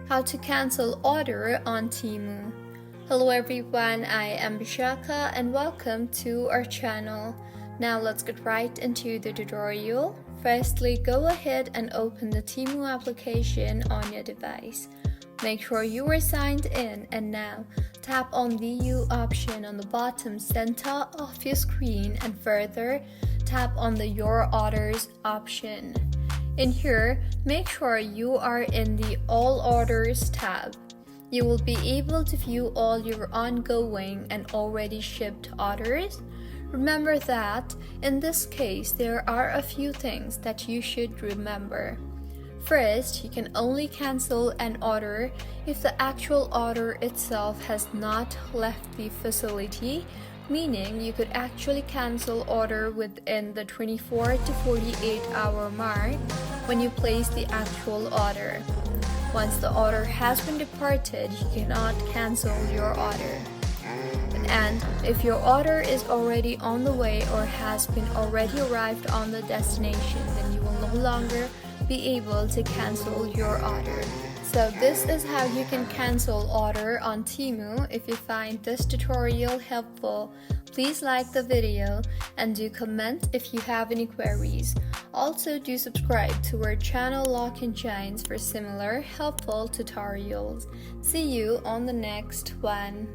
How to cancel order on Temu. Hello everyone, I am Bishaka and welcome to our channel. Now let's get right into the tutorial. Firstly, go ahead and open the Temu application on your device. Make sure you are signed in and now tap on the View option on the bottom center of your screen and further tap on the Your Orders option. In here, make sure you are in the All Orders tab. You will be able to view all your ongoing and already shipped orders. Remember that in this case, there are a few things that you should remember. First, you can only cancel an order if the actual order itself has not left the facility, meaning you could actually cancel order within the 24 to 48 hour mark when you place the actual order. Once the order has been departed, you cannot cancel your order. And if your order is already on the way or has been already arrived on the destination, then you will no longer be able to cancel your order. So this is how you can cancel order on Temu. If you find this tutorial helpful, please like the video and do comment if you have any queries. Also do subscribe to our channel Lock and Shines for similar helpful tutorials. See you on the next one.